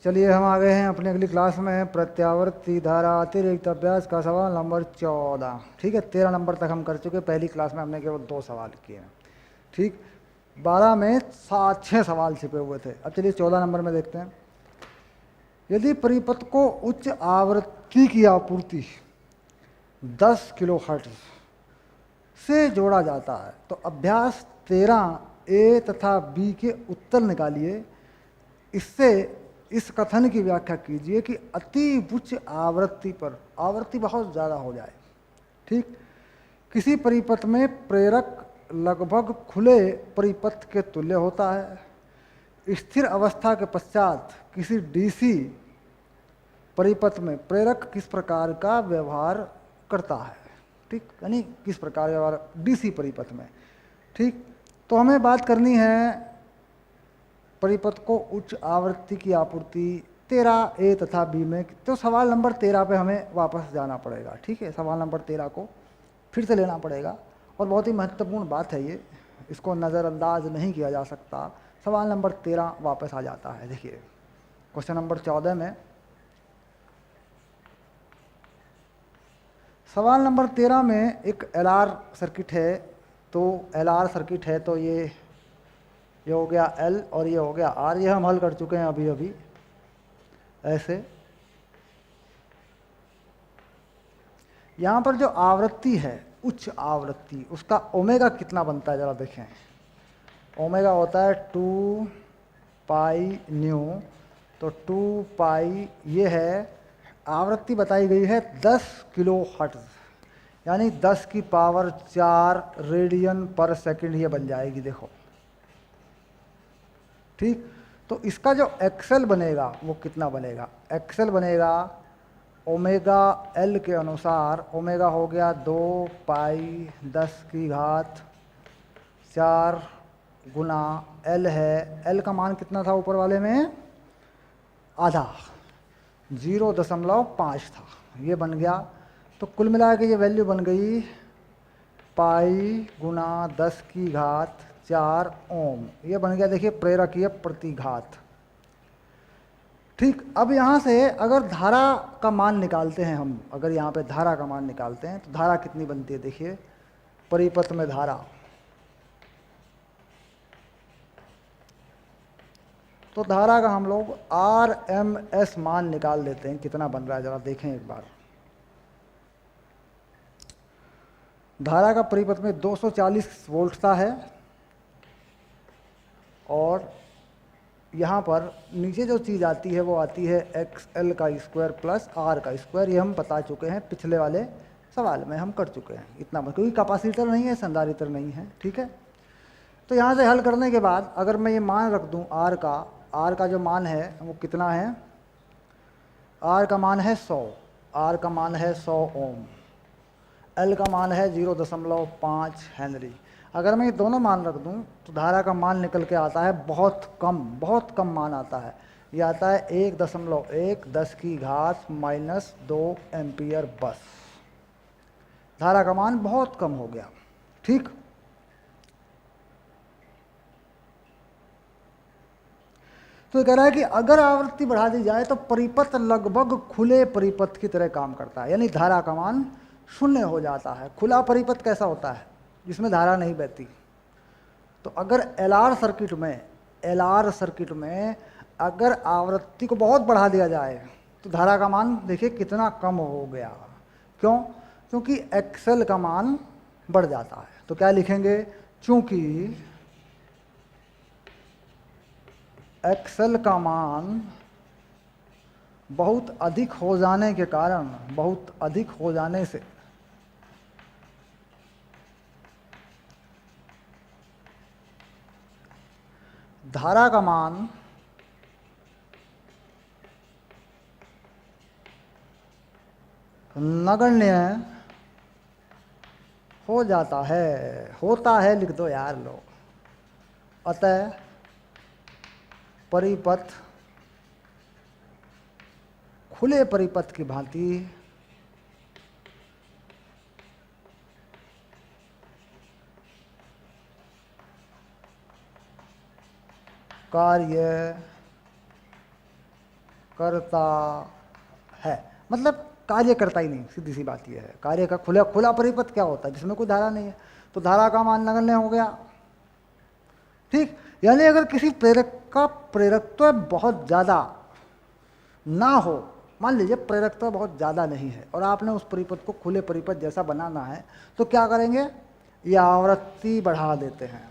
चलिए हम आ गए हैं अपनी अगली क्लास में प्रत्यावर्ती धारा अतिरिक्त अभ्यास का सवाल नंबर 14। ठीक है, 13 नंबर तक हम कर चुके। पहली क्लास में हमने केवल 2 सवाल किए हैं। ठीक, 12 में 7-6 सवाल छिपे हुए थे। अब चलिए 14 नंबर में देखते हैं। यदि परिपथ को उच्च आवृत्ति की आपूर्ति 10 किलो हर्ट्ज से जोड़ा जाता है तो अभ्यास 13 ए तथा बी के उत्तर निकालिए। इससे इस कथन की व्याख्या कीजिए कि अति उच्च आवृत्ति पर, आवृत्ति बहुत ज़्यादा हो जाए, ठीक, किसी परिपथ में प्रेरक लगभग खुले परिपथ के तुल्य होता है। स्थिर अवस्था के पश्चात किसी डीसी परिपथ में प्रेरक किस प्रकार का व्यवहार करता है। ठीक, यानी किस प्रकार का व्यवहार डीसी परिपथ में। ठीक, तो हमें बात करनी है परिपथ को उच्च आवृत्ति की आपूर्ति 13 ए तथा बी में। तो सवाल नंबर 13 पे हमें वापस जाना पड़ेगा। ठीक है, सवाल नंबर 13 को फिर से लेना पड़ेगा और बहुत ही महत्वपूर्ण बात है ये, इसको नज़रअंदाज नहीं किया जा सकता। सवाल नंबर 13 वापस आ जाता है। देखिए क्वेश्चन नंबर 14 में, सवाल नंबर 13 में एक एलआर सर्किट है। तो एलआर सर्किट है तो ये हो गया एल और ये हो गया आर। ये हम हल कर चुके हैं अभी अभी। ऐसे यहाँ पर जो आवृत्ति है उच्च आवृत्ति, उसका ओमेगा कितना बनता है जरा देखें। ओमेगा होता है 2 पाई न्यू। तो 2 पाई ये है, आवृत्ति बताई गई है 10 किलो हर्ट्ज, यानी 10 की पावर 4 रेडियन पर सेकंड ये बन जाएगी। देखो ठीक, तो इसका जो एक्सेल बनेगा वो कितना बनेगा। एक्सेल बनेगा ओमेगा एल के अनुसार। ओमेगा हो गया 2 पाई 10 की घात 4 गुना एल है। एल का मान कितना था ऊपर वाले में, आधा, 0.5 था, ये बन गया। तो कुल मिला के ये वैल्यू बन गई पाई गुना 10 की घात 4 ओम। ये बन गया देखिए प्रेरकीय प्रतिघात। ठीक, अब यहाँ से अगर धारा का मान निकालते हैं हम, अगर यहाँ पे धारा का मान निकालते हैं तो धारा कितनी बनती है। देखिए परिपथ में धारा, तो धारा का हम लोग RMS मान निकाल लेते हैं। कितना बन रहा है जरा देखें एक बार। धारा का परिपथ में 240 वोल्ट का है और यहाँ पर नीचे जो चीज़ आती है वो आती है XL का स्क्वायर प्लस R का स्क्वायर। ये हम बता चुके हैं, पिछले वाले सवाल में हम कर चुके हैं इतना, क्योंकि कैपेसिटर नहीं है, संधारित्र नहीं है। ठीक है, तो यहाँ से हल करने के बाद अगर मैं ये मान रख दूँ R का जो मान है वो कितना है, R का मान है 100, R का मान है 100 ओम, L का मान है 0.5 हेनरी। अगर मैं ये दोनों मान रख दूं तो धारा का मान निकल के आता है बहुत कम मान आता है। ये आता है 1.1 10 की घात -2 एम्पियर। बस धारा का मान बहुत कम हो गया। ठीक, तो ये कह रहा है कि अगर आवृत्ति बढ़ा दी जाए तो परिपथ लगभग खुले परिपथ की तरह काम करता है, यानी धारा का मान 0 हो जाता है। खुला परिपथ कैसा होता है, जिसमें धारा नहीं बहती। तो अगर एलआर सर्किट में अगर आवृत्ति को बहुत बढ़ा दिया जाए तो धारा का मान देखिए कितना कम हो गया। क्यों, क्योंकि एक्सेल का मान बढ़ जाता है। तो क्या लिखेंगे, चूंकि एक्सेल का मान बहुत अधिक हो जाने के कारण, बहुत अधिक हो जाने से धारा का मान नगण्य हो जाता है, होता है लिख दो यार लो। अतः परिपथ खुले परिपथ की भांति कार्य करता है, मतलब कार्य करता ही नहीं, सीधी सी बात यह है। कार्य का खुला खुला परिपथ क्या होता है, जिसमें कोई धारा नहीं है, तो धारा का मान नगण्य हो गया। ठीक, यानी अगर किसी प्रेरक का प्रेरकत्व बहुत ज़्यादा ना हो, मान लीजिए प्रेरकत्व बहुत ज़्यादा नहीं है और आपने उस परिपथ को खुले परिपथ जैसा बनाना है, तो क्या करेंगे, ये आवृत्ति बढ़ा देते हैं।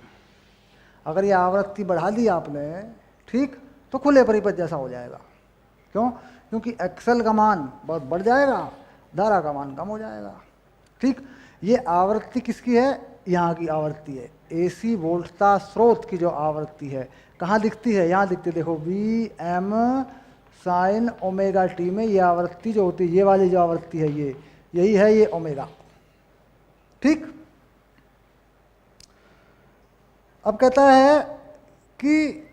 अगर ये आवृत्ति बढ़ा दी आपने, ठीक, तो खुले परिपथ जैसा हो जाएगा। क्यों? क्योंकि एक्सेल का मान बहुत बढ़ जाएगा, धारा का मान कम हो जाएगा। ठीक, ये आवृत्ति किसकी है, यहाँ की आवृत्ति है, एसी वोल्टता स्रोत की जो आवृत्ति है। कहाँ दिखती है, यहाँ दिखती है, देखो V M sine omega T में ये आवृत्ति जो होती है, ये वाली जो आवृत्ति है, ये यही है, ये ओमेगा। ठीक, अब कहता है कि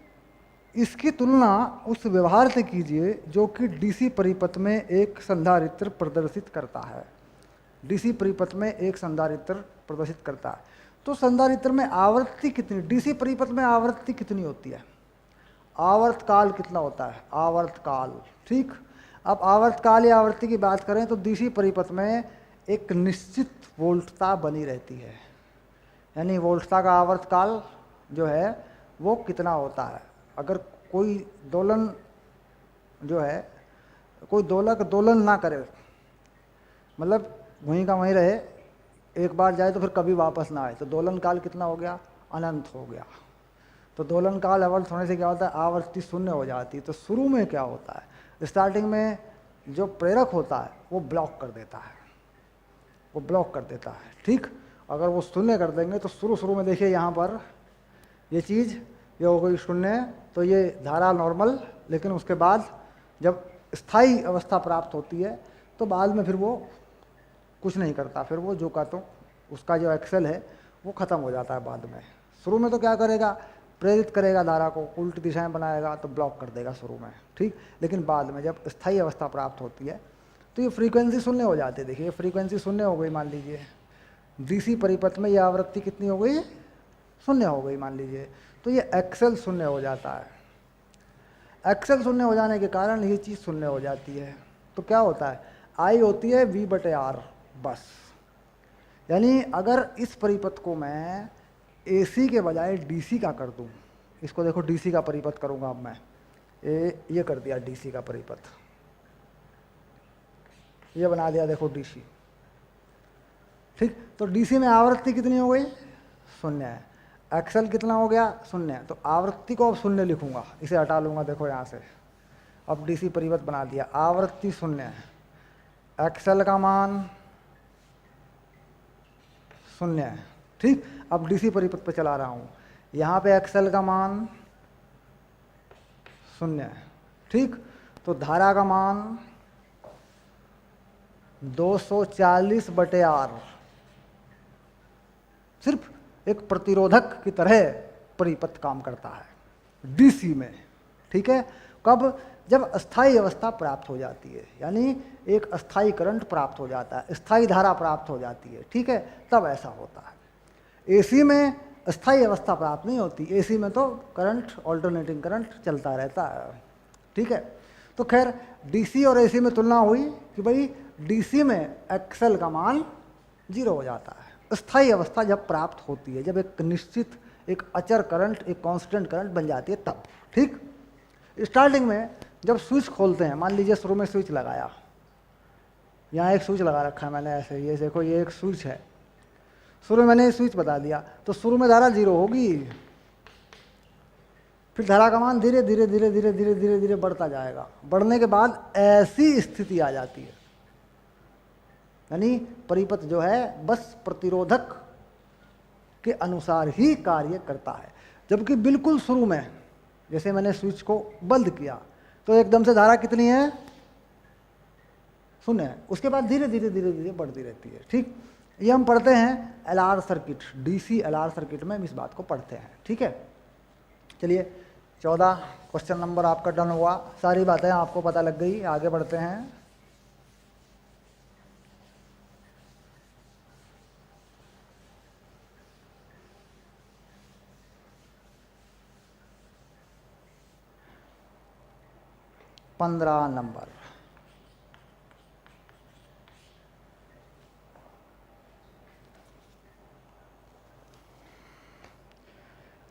इसकी तुलना उस व्यवहार से कीजिए जो कि डीसी परिपथ में एक संधारित्र प्रदर्शित करता है। डीसी परिपथ में एक संधारित्र प्रदर्शित करता है, तो संधारित्र में आवृत्ति कितनी, डीसी परिपथ में आवृत्ति कितनी होती है, आवर्तकाल कितना होता है, आवर्तकाल। ठीक, अब आवर्तकाल या आवृत्ति की बात करें तो डीसी परिपथ में एक निश्चित वोल्टता बनी रहती है, यानी वोल्टता का आवर्तकाल जो है वो कितना होता है। अगर कोई दोलन जो है, कोई दोलक दोलन ना करे, मतलब वहीं का वहीं रहे, एक बार जाए तो फिर कभी वापस ना आए, तो दोलन काल कितना हो गया, अनंत हो गया। तो दोलन काल अवर्त होने से क्या होता है, आवृत्ति शून्य हो जाती है। तो शुरू में क्या होता है, स्टार्टिंग में जो प्रेरक होता है वो ब्लॉक कर देता है, वो ब्लॉक कर देता है। ठीक, अगर वो शून्य कर देंगे तो शुरू में देखिए यहाँ पर ये चीज़ ये हो गई शून्य, तो ये धारा नॉर्मल, लेकिन उसके बाद जब स्थायी अवस्था प्राप्त होती है तो बाद में फिर वो कुछ नहीं करता, फिर वो जो कहता हूँ उसका जो एक्सेल है वो ख़त्म हो जाता है बाद में। शुरू में तो क्या करेगा, प्रेरित करेगा धारा को, उल्टी दिशाएं बनाएगा तो ब्लॉक कर देगा शुरू में। ठीक, लेकिन बाद में जब स्थायी अवस्था प्राप्त होती है तो ये फ्रीक्वेंसी शून्य हो जाती है। देखिए फ्रीक्वेंसी शून्य हो गई, मान लीजिए डीसी परिपथ में ये आवृत्ति कितनी हो गई, शून्य हो गई मान लीजिए, तो ये एक्सेल शून्य हो जाता है। एक्सेल शून्य हो जाने के कारण ये चीज़ शून्य हो जाती है, तो क्या होता है, आई होती है V/R बस। यानी अगर इस परिपथ को मैं AC के बजाय DC का कर दूं, इसको देखो DC का परिपथ करूंगा अब मैं, ये कर दिया DC का परिपथ, ये बना दिया देखो DC। ठीक, तो DC में आवृत्ति कितनी हो गई, शून्य है, एक्सेल कितना हो गया, शून्य है, तो आवृत्ति को अब शून्य लिखूंगा, इसे हटा लूंगा, देखो यहाँ से अब DC परिपथ बना दिया, आवृत्ति शून्य है, एक्सेल का मान शून्य है। ठीक, अब DC परिपथ पे चला रहा हूँ, यहाँ पे एक्सेल का मान शून्य है। ठीक, तो धारा का मान 240/R, सिर्फ एक प्रतिरोधक की तरह परिपथ काम करता है डीसी में। ठीक है, कब, जब अस्थायी अवस्था प्राप्त हो जाती है, यानी एक अस्थायी करंट प्राप्त हो जाता है, स्थायी धारा प्राप्त हो जाती है। ठीक है, तब ऐसा होता है। एसी में अस्थायी अवस्था प्राप्त नहीं होती, एसी में तो करंट, ऑल्टरनेटिंग करंट चलता रहता है। ठीक है, तो खैर डीसी और एसी में तुलना हुई कि भाई डीसी में एक्सेल का मान 0 हो जाता है, स्थायी अवस्था जब प्राप्त होती है, जब एक निश्चित, एक अचर करंट, एक कांस्टेंट करंट बन जाती है तब। ठीक, स्टार्टिंग में जब स्विच खोलते हैं, मान लीजिए शुरू में स्विच लगाया, यहाँ एक स्विच लगा रखा है मैंने ऐसे, ये देखो ये एक स्विच है, शुरू में मैंने स्विच बता दिया, तो शुरू में धारा 0 होगी, फिर धारा का मान धीरे धीरे धीरे धीरे धीरे धीरे धीरे बढ़ता जाएगा, बढ़ने के बाद ऐसी स्थिति आ जाती है, यानी परिपथ जो है बस प्रतिरोधक के अनुसार ही कार्य करता है। जबकि बिल्कुल शुरू में जैसे मैंने स्विच को बंद किया तो एकदम से धारा कितनी है, शून्य है, उसके बाद धीरे धीरे धीरे धीरे बढ़ती रहती है। ठीक, ये हम पढ़ते हैं LR circuit, DC LR circuit में हम इस बात को पढ़ते हैं। ठीक है, चलिए 14 क्वेश्चन नंबर आपका डन हुआ, सारी बातें आपको पता लग गई, आगे बढ़ते हैं। 15 नंबर।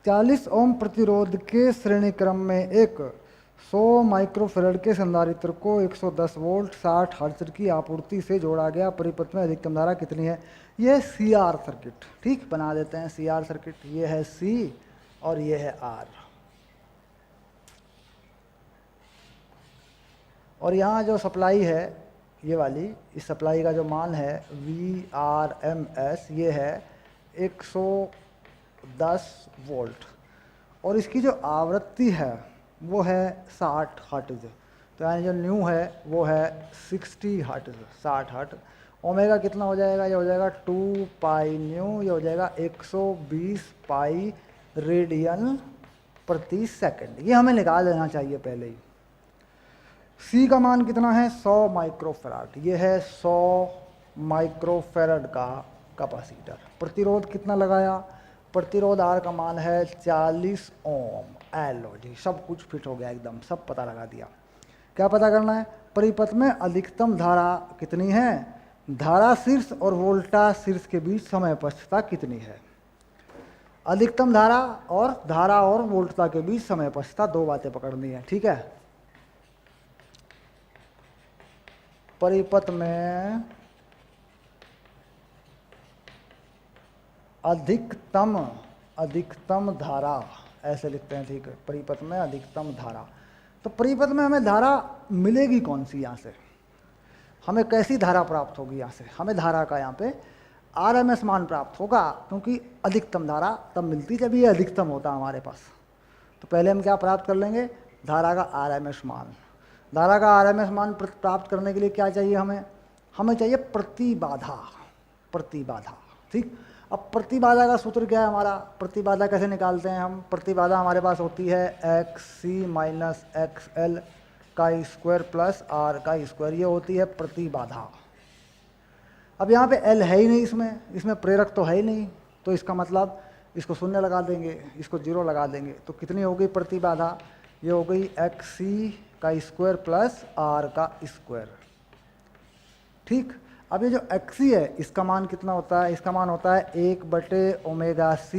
चालीस ओम प्रतिरोध के श्रेणी क्रम में एक 100 माइक्रोफेरेड के संधारित्र को 110 वोल्ट 60 हर्ट्ज की आपूर्ति से जोड़ा गया। परिपथ में अधिकतम धारा कितनी है? यह सी आर सर्किट, ठीक, बना देते हैं सी आर सर्किट। ये है सी और ये है आर, और यहाँ जो सप्लाई है ये वाली, इस सप्लाई का जो मान है VRMS, ये है 110 वोल्ट, और इसकी जो आवृत्ति है वो है 60 हर्ट्ज। तो यानी जो न्यू है वो है 60 हर्ट्ज, 60 हर्ट्ज। ओमेगा कितना हो जाएगा? ये हो जाएगा 2 पाई न्यू, ये हो जाएगा 120 पाई रेडियन प्रति सेकंड। ये हमें निकाल लेना चाहिए पहले ही। सी का मान कितना है? 100 माइक्रोफेराड। ये है 100 माइक्रोफेराड का कैपेसिटर। प्रतिरोध कितना लगाया? प्रतिरोध आर का मान है 40 ओम। लो जी, सब कुछ फिट हो गया एकदम, सब पता लगा दिया। क्या पता करना है? परिपथ में अधिकतम धारा कितनी है? धारा शीर्ष और वोल्टा शीर्ष के बीच समयपस्थता कितनी है? अधिकतम धारा और वोल्टता के बीच समयपस्थता, दो बातें पकड़नी है, ठीक है। परिपथ में अधिकतम धारा, ऐसे लिखते हैं, ठीक है। परिपथ में अधिकतम धारा, तो परिपथ में हमें धारा मिलेगी कौन सी? यहाँ से हमें कैसी धारा प्राप्त होगी? यहाँ से हमें धारा का यहाँ पे RMS मान प्राप्त होगा, क्योंकि अधिकतम धारा तब मिलती जब ये अधिकतम होता हमारे पास। तो पहले हम क्या प्राप्त कर लेंगे? धारा का RMS मान। धारा का RMS मान प्राप्त करने के लिए क्या चाहिए हमें? हमें चाहिए प्रतिबाधा, ठीक। अब प्रतिबाधा का सूत्र क्या है हमारा? प्रतिबाधा कैसे निकालते हैं हम? प्रतिबाधा हमारे पास होती है XC माइनस XL का स्क्वायर प्लस R का स्क्वायर, ये होती है प्रतिबाधा। अब यहाँ पे L है ही नहीं, इसमें प्रेरक तो है ही नहीं, तो इसका मतलब इसको शून्य लगा देंगे, इसको 0 लगा देंगे, तो कितनी हो गई प्रतिबाधा? ये हो गई XC का स्क्वायर प्लस R का स्क्वायर, ठीक। अब ये जो XC है इसका मान कितना होता है? इसका मान होता है 1/ओमेगा-C,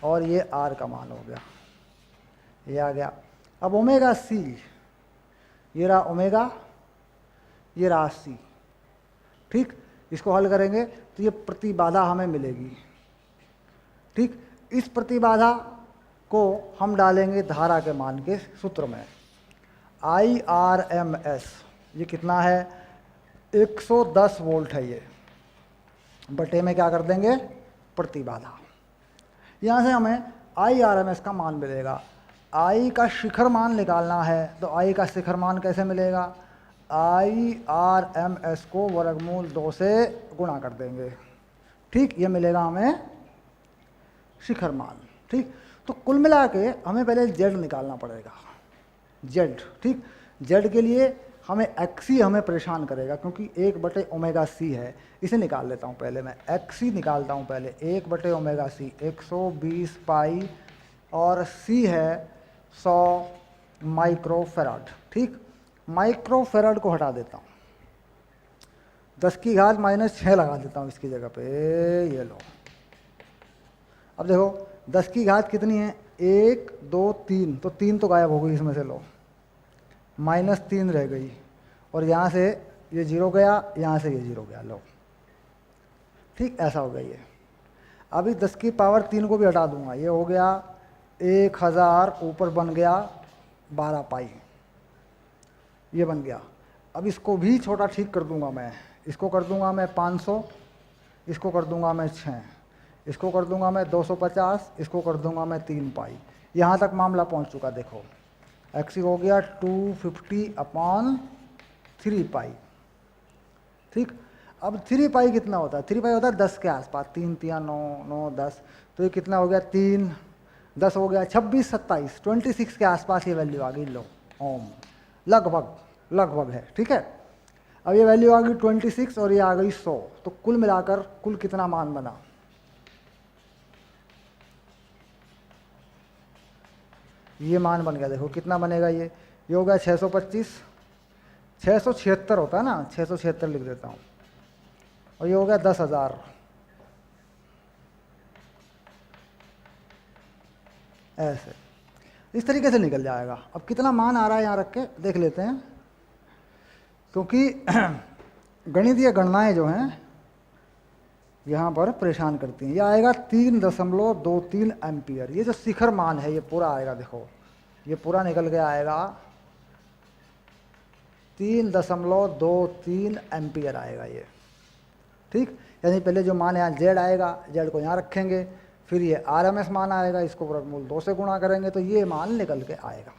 और ये R का मान हो गया, ये आ गया। अब ओमेगा-C, ये रहा ओमेगा, ये रहा C, ठीक। इसको हल करेंगे तो ये प्रतिबाधा हमें मिलेगी, ठीक। इस प्रतिबाधा को हम डालेंगे धारा के मान के सूत्र में। IRMS ये कितना है? 110 वोल्ट है ये, बटे में क्या कर देंगे? प्रतिबाधा। यहाँ से हमें IRMS का मान मिलेगा। I का शिखर मान निकालना है, तो I का शिखर मान कैसे मिलेगा? IRMS को वर्गमूल 2 से गुणा कर देंगे, ठीक। ये मिलेगा हमें शिखर मान, ठीक। तो कुल मिला के हमें पहले Z निकालना पड़ेगा, Z, ठीक। Z के लिए हमें XC हमें परेशान करेगा, क्योंकि 1/ओमेगा-C है। इसे निकाल लेता हूँ पहले मैं, XC निकालता हूँ पहले। 1/ओमेगा-C 120 पाई, और C है 100 माइक्रोफेराड, ठीक। माइक्रोफेराड को हटा देता हूँ, 10 की घात -6 लगा देता हूँ इसकी जगह पे, ये लो। अब देखो 10 की घात कितनी है? 1 2 3, तो 3 तो गायब हो गई इसमें से, लो -3 रह गई, और यहाँ से ये 0 गया, यहाँ से ये 0 गया, लो, ठीक। ऐसा हो गया ये। अभी 10 की पावर 3 को भी हटा दूंगा, ये हो गया 1000, ऊपर बन गया 12 पाई, ये बन गया। अब इसको भी छोटा ठीक कर दूंगा मैं, इसको कर दूंगा मैं 500, इसको कर दूंगा मैं 6, इसको कर दूंगा मैं 250, इसको कर दूंगा मैं 3 पाई। यहाँ तक मामला पहुँच चुका, देखो XC हो गया 250/3 पाई, ठीक। अब 3 पाई कितना होता है? 3 पाई होता है 10 के आसपास, 3 3 9 9 10, तो ये कितना हो गया? 3 10 हो गया 26 27 26 के आसपास ये वैल्यू आ गई, लो ओम, लगभग है, ठीक है। अब ये वैल्यू आ गई 26 और ये आ गई 100, तो कुल मिलाकर कुल कितना मान बना? ये मान बन गया, देखो कितना बनेगा ये? ये हो गया 625, 676 होता है ना, 676 लिख देता हूँ, और ये हो गया 10,000। ऐसे इस तरीके से निकल जाएगा। अब कितना मान आ रहा है यहाँ रख के देख लेते हैं, क्योंकि गणितीय गणनाएं जो हैं यहाँ पर परेशान करती हैं। यह आएगा 3.23 एम्पियर। ये जो शिखर मान है ये पूरा आएगा, देखो ये पूरा निकल के आएगा 3.23 एम्पियर आएगा ये, ठीक। यानी पहले जो मान यहाँ जेड आएगा, जेड को यहाँ रखेंगे, फिर ये आरएमएस मान आएगा, इसको वर्गमूल 2 से गुणा करेंगे तो ये मान निकल के आएगा,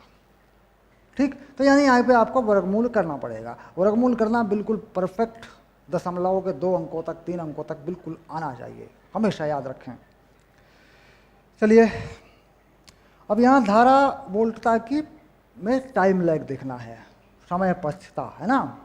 ठीक। तो यानी यहाँ पे आपको वर्गमूल करना पड़ेगा। वर्गमूल करना बिल्कुल परफेक्ट, दशमलव के 2 अंकों तक 3 अंकों तक बिल्कुल आना चाहिए, हमेशा याद रखें। चलिए अब यहाँ धारा वोल्टता की में टाइम लैग देखना है, समय पक्षता, है ना।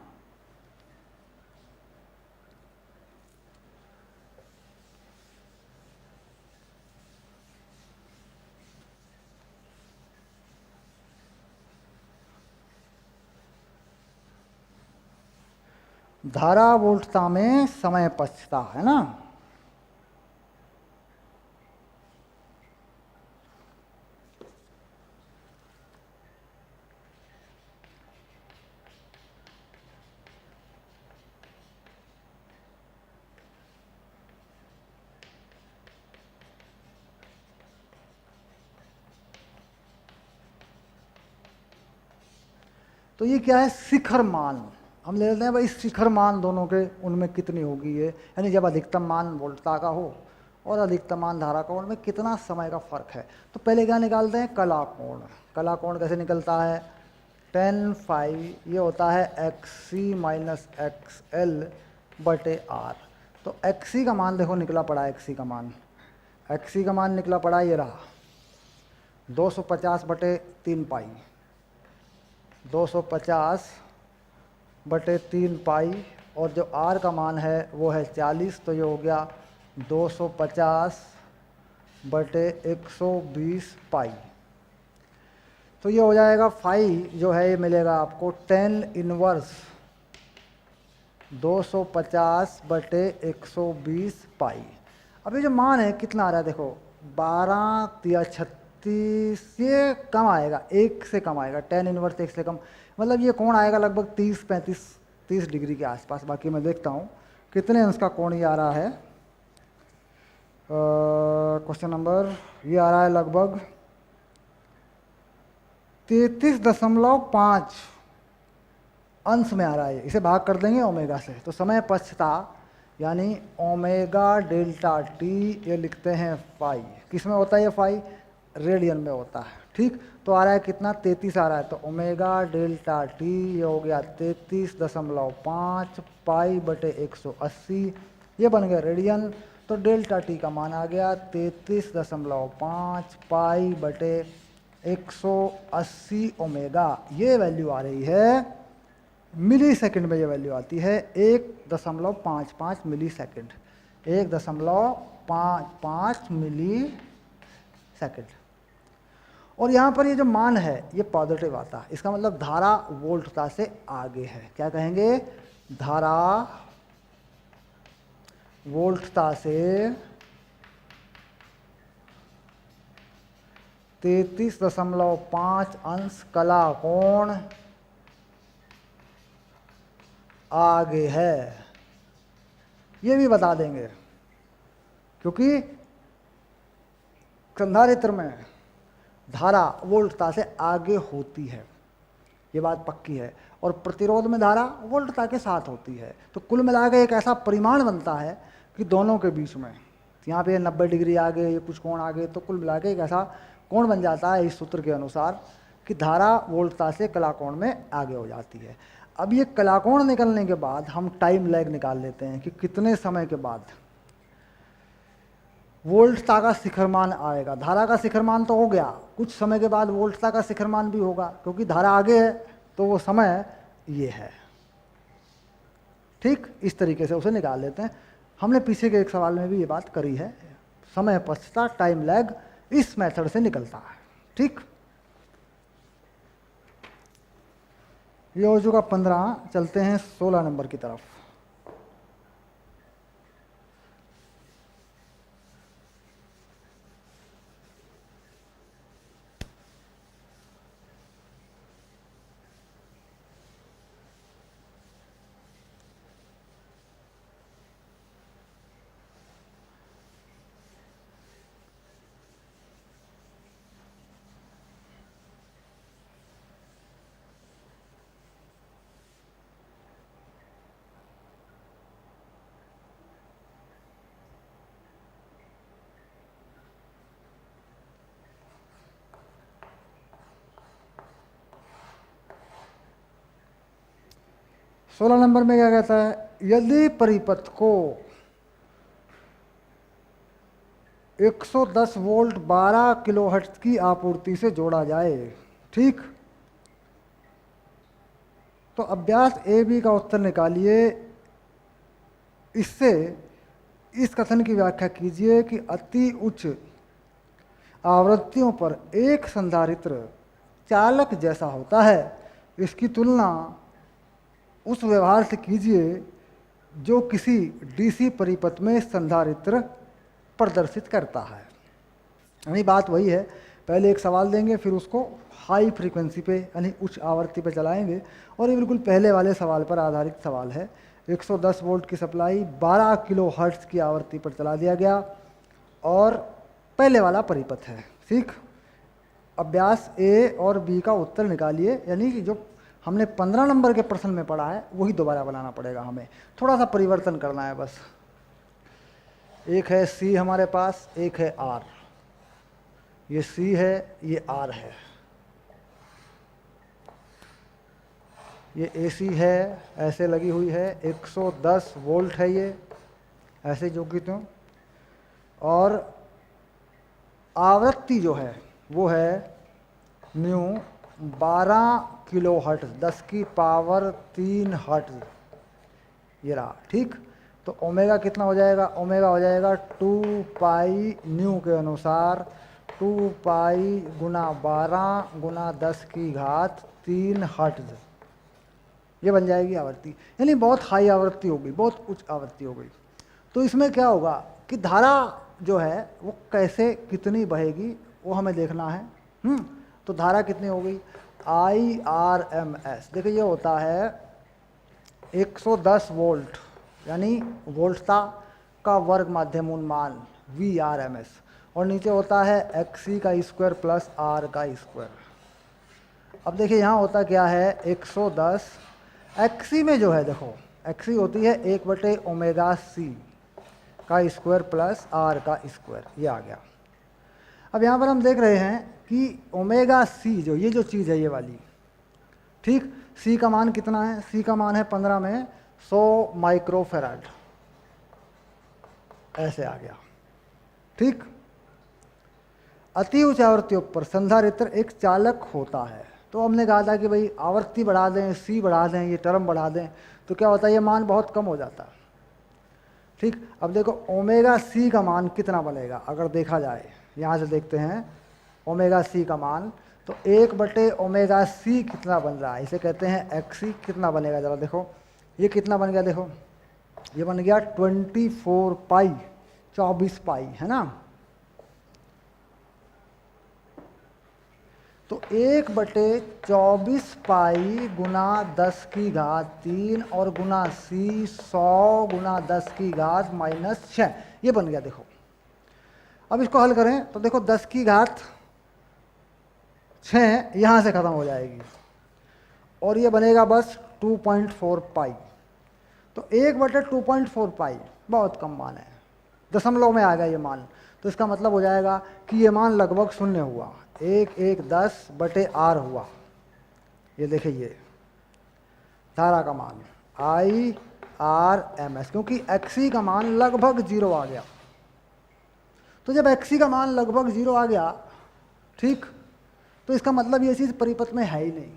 धारा वोल्टता में समय पक्षता, है ना। तो ये क्या है, शिखर मान। हम ले लेते हैं भाई शिखर मान दोनों के, उनमें कितनी होगी ये, यानी जब अधिकतम मान वोल्टता का हो और अधिकतम मान धारा का, उनमें कितना समय का फर्क है। तो पहले क्या निकालते हैं, कला कोण। कला कोण कैसे निकलता है, tan फाई ये होता है XC माइनस XL बटे R। तो XC का मान देखो निकला पड़ा, XC का मान, XC का मान निकला पड़ा ये रहा 250 बटे 3 पाई, 250 बटे 3 पाई, और जो R का मान है वो है 40, तो ये हो गया 250 बटे 120 पाई। तो ये हो जाएगा फाई जो है ये मिलेगा आपको tan इनवर्स 250 बटे 120 पाई। अब ये जो मान है कितना आ रहा है देखो, 12 या 36, ये कम आएगा, 1 से कम आएगा, tan इनवर्स 1 से कम, मतलब ये कोण आएगा लगभग 30 डिग्री के आसपास। बाकी मैं देखता हूँ कितने अंश का कोण ये आ रहा है। क्वेश्चन नंबर ये आ रहा है लगभग 33.5 अंश में आ रहा है। इसे भाग कर देंगे ओमेगा से, तो समय पक्षता यानी ओमेगा डेल्टा टी, ये लिखते हैं फाई। किस में होता है ये फाई, रेडियन में होता है, ठीक। तो आ रहा है कितना, 33 आ रहा है, तो ओमेगा डेल्टा टी ये हो गया 33.5 पाई बटे 180, ये बन गया रेडियन। तो डेल्टा टी का मान आ गया 33.5 पाई बटे 180 ओमेगा। ये वैल्यू आ रही है मिली सेकंड में, ये वैल्यू आती है 1.55 मिली सेकंड, 1.55 मिली सेकंड। और यहाँ पर ये जो मान है ये पॉजिटिव आता है, इसका मतलब धारा वोल्टता से आगे है। क्या कहेंगे, धारा वोल्टता से 33.5 अंश कला कोण आगे है, ये भी बता देंगे, क्योंकि संधारित्र में धारा वोल्टता से आगे होती है, ये बात पक्की है, और प्रतिरोध में धारा वोल्टता के साथ होती है। तो कुल मिलाकर एक ऐसा परिमाण बनता है कि दोनों के बीच में, यहाँ पे 90 डिग्री आगे, ये कुछ कोण आगे, तो कुल मिलाकर एक ऐसा कोण बन जाता है इस सूत्र के अनुसार कि धारा वोल्टता से कलाकोण में आगे हो जाती है। अब ये कलाकोण निकलने के बाद हम टाइम लैग निकाल लेते हैं कि कितने समय के बाद वोल्टता का शिखर मान आएगा। धारा का शिखर मान तो हो गया, कुछ समय के बाद वोल्टता का शिखर मान भी होगा, क्योंकि धारा आगे है तो वो समय ये है, ठीक। इस तरीके से उसे निकाल लेते हैं। हमने पीछे के एक सवाल में भी ये बात करी है, समय पक्षता टाइम लैग इस मेथड से निकलता है, ठीक। ये हो चुका 15। चलते हैं 16 नंबर की तरफ। सोलह नंबर में क्या कहता है, यदि परिपथ को 110 वोल्ट 12 किलोहर्ट्ज की आपूर्ति से जोड़ा जाए, ठीक, तो अभ्यास ए बी का उत्तर निकालिए। इससे इस कथन की व्याख्या कीजिए कि अति उच्च आवृत्तियों पर एक संधारित्र चालक जैसा होता है। इसकी तुलना उस व्यवहार से कीजिए जो किसी डीसी परिपथ में संधारित्र प्रदर्शित करता है। यानी बात वही है, पहले एक सवाल देंगे फिर उसको हाई फ्रीक्वेंसी पे यानी उच्च आवृत्ति पे चलाएंगे, और ये बिल्कुल पहले वाले सवाल पर आधारित सवाल है। 110 वोल्ट की सप्लाई 12 किलो हर्ट्ज की आवृत्ति पर चला दिया गया और पहले वाला परिपथ है, ठीक। अभ्यास ए और बी का उत्तर निकालिए, यानी कि जो हमने 15 नंबर के प्रश्न में पढ़ा है वही दोबारा बनाना पड़ेगा हमें, थोड़ा सा परिवर्तन करना है बस। एक है सी हमारे पास, एक है आर। ये सी है, ये आर है, ये एसी है, ऐसे लगी हुई है, 110 वोल्ट है ये, ऐसे जो कि तुम, और आवृत्ति जो है वो है न्यू 12 किलो हर्ट्ज, 10 की पावर 3 हर्ट्ज, ये रहा, ठीक। तो ओमेगा कितना हो जाएगा, ओमेगा हो जाएगा 2 पाई न्यू के अनुसार 2 पाई गुना 12 गुना 10 की घात 3 हर्ट्ज, ये बन जाएगी आवृत्ति। यानी बहुत हाई आवृत्ति हो गई, बहुत उच्च आवृत्ति हो गई। तो इसमें क्या होगा कि धारा जो है वो कैसे कितनी बहेगी वो हमें देखना है। तो धारा कितनी हो गई, IRMS, देखिए ये होता है 110 वोल्ट यानी वोल्टता का वर्ग माध्यमून मान VRMS, और नीचे होता है XC का स्क्वायर प्लस R का स्क्वायर। अब देखिए यहाँ होता क्या है, 110 XC में जो है, देखो XC होती है 1/ओमेगा C का स्क्वायर प्लस R का स्क्वायर, ये आ गया। अब यहाँ पर हम देख रहे हैं कि ओमेगा C जो ये जो चीज़ है ये वाली, ठीक, C का मान कितना है, C का मान है 15 में 100 माइक्रोफेराड, ऐसे आ गया, ठीक। अति उच्च आवृत्तियों पर संधारित्र एक चालक होता है। तो हमने कहा था कि भाई आवृत्ति बढ़ा दें, C बढ़ा दें, ये टर्म बढ़ा दें, तो क्या होता है, ये मान बहुत कम हो जाता है, ठीक। अब देखो ओमेगा C का मान कितना बनेगा, अगर देखा जाए यहाँ से देखते हैं ओमेगा C का मान, तो 1/ओमेगा C कितना बन रहा है, इसे कहते हैं XC। कितना बनेगा ज़रा देखो, ये कितना बन गया, देखो ये बन गया 24 पाई, 24 पाई, है ना। तो 1/24 पाई गुना 10 की घात 3 और गुना C 100 गुना 10 की घात -6, ये बन गया। देखो अब इसको हल करें तो देखो 10 की घात 6 यहाँ से ख़त्म हो जाएगी और ये बनेगा बस 2.4 पाई। तो 1/2.4 पाई बहुत कम मान है, दशमलव में आ गया ये मान, तो इसका मतलब हो जाएगा कि ये मान लगभग शून्य हुआ, 1/10/R हुआ। ये देखिए ये धारा का मान IRMS, क्योंकि XC का मान लगभग 0 आ गया। तो जब XC का मान लगभग 0 आ गया, ठीक, तो इसका मतलब ये चीज़ परिपथ में है ही नहीं,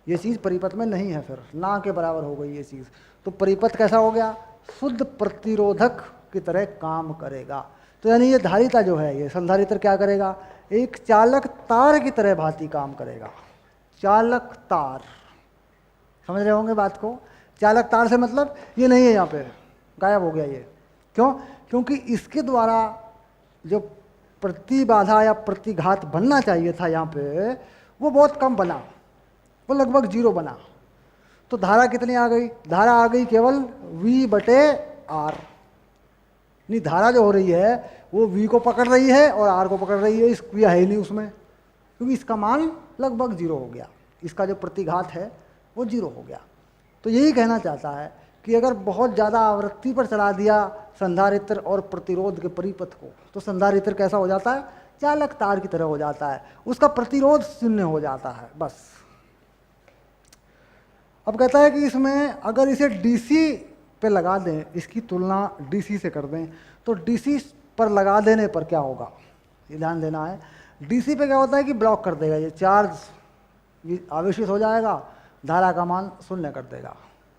ये चीज़ परिपथ में नहीं है, फिर ना के बराबर हो गई ये चीज़। तो परिपथ कैसा हो गया, शुद्ध प्रतिरोधक की तरह काम करेगा। तो यानी ये धारिता जो है, ये संधारित्र क्या करेगा, एक चालक तार की तरह भांति काम करेगा, चालक तार। समझ रहे होंगे बात को। चालक तार से मतलब ये नहीं है, यहाँ पे गायब हो गया ये। क्यों? क्योंकि इसके द्वारा जो प्रतिबाधा या प्रतिघात बनना चाहिए था यहाँ पे, वो बहुत कम बना, वो लगभग 0 बना। तो धारा कितनी आ गई? धारा आ गई केवल V/R। नहीं, धारा जो हो रही है वो V को पकड़ रही है और R को पकड़ रही है, क्रिया है ही नहीं उसमें, क्योंकि इसका मान लगभग 0 हो गया, इसका जो प्रतिघात है वो 0 हो गया। तो यही कहना चाहता है कि अगर बहुत ज़्यादा आवृत्ति पर चला दिया संधारित्र और प्रतिरोध के परिपथ को, तो संधारित्र कैसा हो जाता है? चालक तार की तरह हो जाता है, उसका प्रतिरोध 0 हो जाता है, बस। अब कहता है कि इसमें अगर इसे डीसी पे लगा दें, इसकी तुलना डीसी से कर दें, तो डीसी पर लगा देने पर क्या होगा, ये ध्यान देना है। डीसी पे क्या होता है कि ब्लॉक कर देगा, ये चार्ज आवेशित हो जाएगा, धारा का मान 0 कर देगा।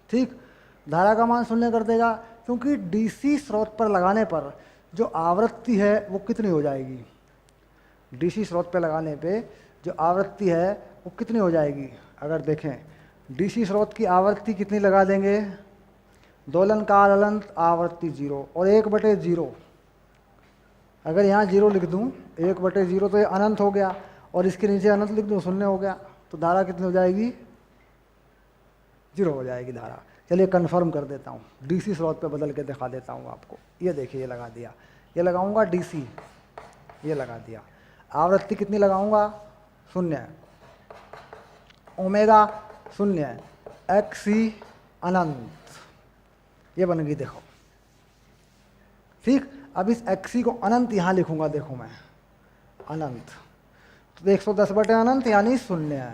ठीक, धारा का मान 0 कर देगा, क्योंकि डीसी स्रोत पर लगाने पर जो आवृत्ति है वो कितनी हो जाएगी? डीसी स्रोत पर लगाने पे जो आवृत्ति है वो कितनी हो जाएगी? अगर देखें, डीसी स्रोत की आवृत्ति कितनी लगा देंगे? दोलन काल अनंत आवृत्ति 0 और 1/0। अगर यहाँ 0 लिख दूँ, 1/0 तो ये अनंत हो गया, और इसके नीचे अनंत लिख दूँ, 0 हो गया। तो धारा कितनी हो जाएगी? 0 हो जाएगी धारा। चलिए कन्फर्म कर देता हूँ, डीसी स्रोत पे बदल के दिखा देता हूँ आपको। ये देखिए, ये लगा दिया, ये लगाऊंगा डीसी, ये लगा दिया। आवृत्ति कितनी लगाऊंगा? 0, ओमेगा 0, XC अनंत, ये बन गई, देखो। ठीक, अब इस XC को अनंत यहाँ लिखूंगा, देखो मैं अनंत, तो 110/अनंत यानी 0।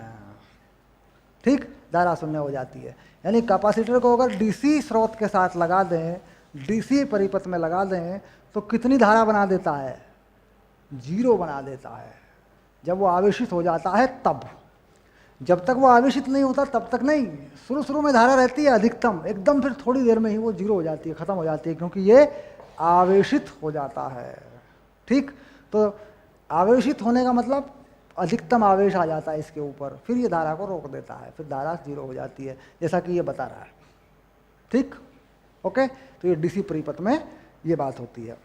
ठीक, धारा 0 हो जाती है। यानी कैपेसिटर को अगर डीसी स्रोत के साथ लगा दें, डीसी परिपथ में लगा दें, तो कितनी धारा बना देता है? 0 बना देता है। जब वो आवेशित हो जाता है तब, जब तक वो आवेशित नहीं होता तब तक नहीं। शुरू में धारा रहती है अधिकतम, एकदम फिर थोड़ी देर में ही वो 0 हो जाती है, खत्म हो जाती है, क्योंकि ये आवेशित हो जाता है। ठीक, तो आवेशित होने का मतलब अधिकतम आवेश आ जाता है इसके ऊपर, फिर ये धारा को रोक देता है, फिर धारा 0 हो जाती है, जैसा कि ये बता रहा है। ठीक, ओके। तो ये डीसी परिपथ में ये बात होती है।